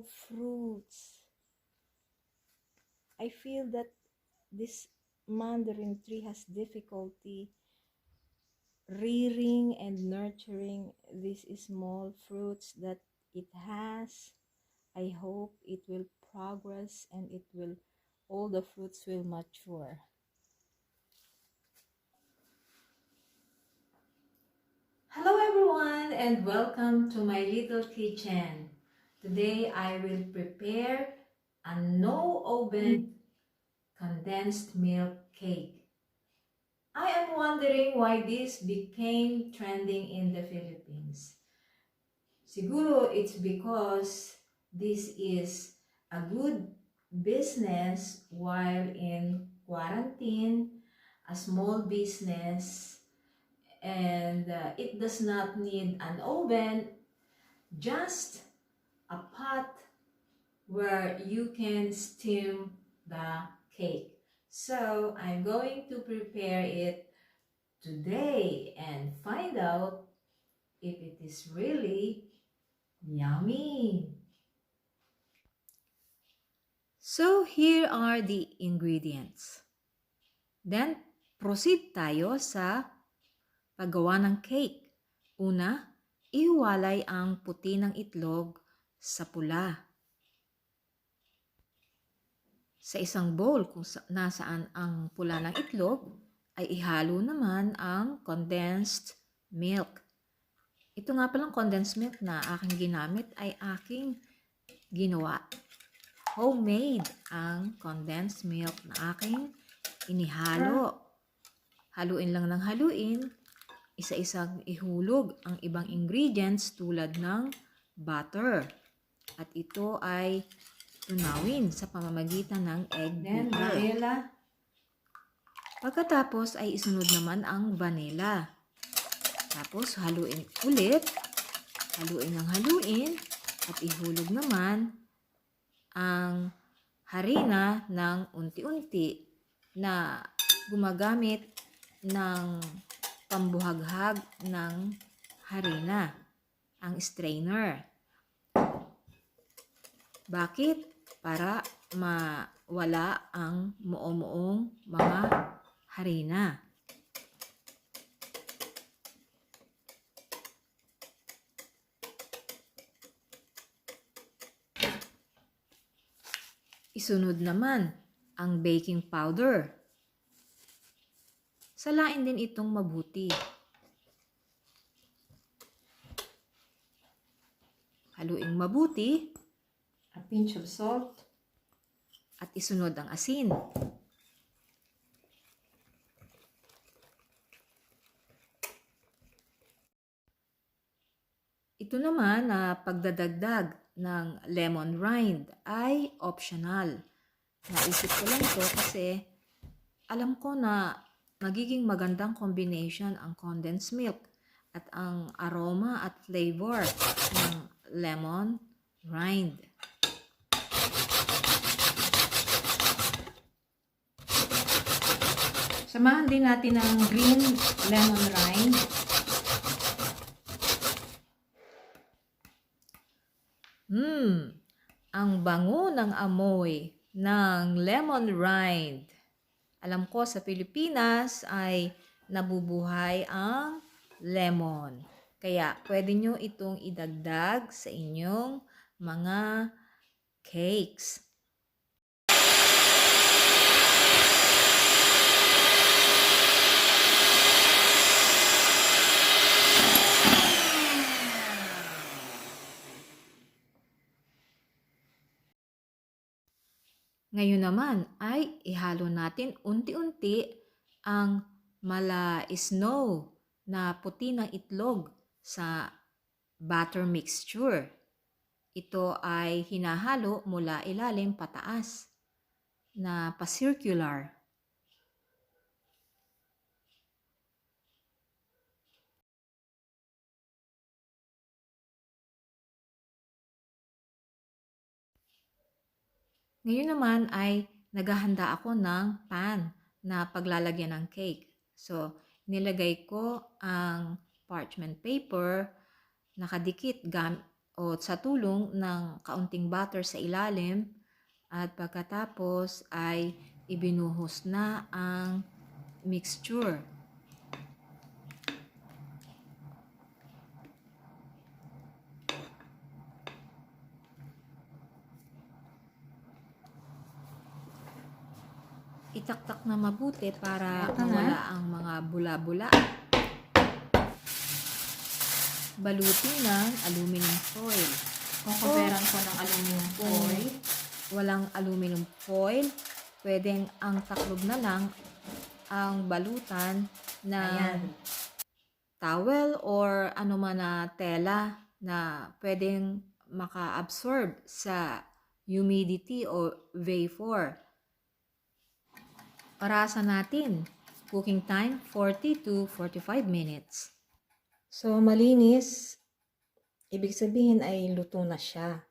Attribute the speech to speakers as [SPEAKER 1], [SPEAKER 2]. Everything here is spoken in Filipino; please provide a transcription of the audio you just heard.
[SPEAKER 1] small fruits. I feel that this mandarin tree has difficulty rearing and nurturing these small fruits that it has. I hope it will progress and all the fruits will mature. Hello everyone and welcome to my little kitchen. Today I will prepare a no oven condensed milk cake. I am wondering why this became trending in the Philippines. Siguro it's because this is a good business while in quarantine, a small business, and it does not need an oven, just a pot where you can steam the cake. So I'm going to prepare it today and find out if it is really yummy. So here are the ingredients. Then proceed tayo sa paggawa ng cake. Una, ihiwalay ang puti ng itlog sa pula. Sa isang bowl kung nasaan ang pula ng itlog, ay ihalo naman ang condensed milk. Ito nga palang condensed milk na aking ginamit ay aking ginawa. Homemade ang condensed milk na aking inihalo. Haluin lang ng haluin. Isa-isang ihulog ang ibang ingredients tulad ng butter. At ito ay tunawin sa pamamagitan ng egg beater. Vanilla. Pagkatapos ay isunod naman ang vanilla. Tapos haluin ulit. Haluin ng haluin. At ihulog naman ang harina ng unti-unti na gumagamit ng pambuhaghag ng harina, ang strainer. Bakit? Para mawala ang muo-muong mga harina. Isunod naman ang baking powder. Salain din itong mabuti. Haluin mabuti. A pinch of salt. At isunod ang asin. Ito naman na pagdadagdag ng lemon rind ay optional. Naisip ko lang ito kasi alam ko na magiging magandang combination ang condensed milk at ang aroma at flavor ng lemon rind. Samahan din natin ang green lemon rind. Ang bango ng amoy ng lemon rind. Alam ko sa Pilipinas ay nabubuhay ang lemon. Kaya pwede nyo itong idagdag sa inyong mga cakes. Ngayon naman ay ihalo natin unti-unti ang mala-snow na puti ng itlog sa batter mixture. Ito ay hinahalo mula ilalim pataas na pa-circular. Ngayon naman ay naghahanda ako ng pan na paglalagyan ng cake. So, nilagay ko ang parchment paper nakadikit o sa tulong ng kaunting butter sa ilalim, at pagkatapos ay ibinuhos na ang mixture. Itaktak na mabuti para mawala ang mga bula-bula. Balutin ng aluminum foil.
[SPEAKER 2] Kukuberan ko ng aluminum foil.
[SPEAKER 1] Walang aluminum foil, pwedeng ang taklob na lang ang balutan ng towel or anuman na tela na pwedeng maka-absorb sa humidity o vapor. Orasan natin, cooking time 40 to 45 minutes.
[SPEAKER 2] So, malinis, ibig sabihin ay luto na siya.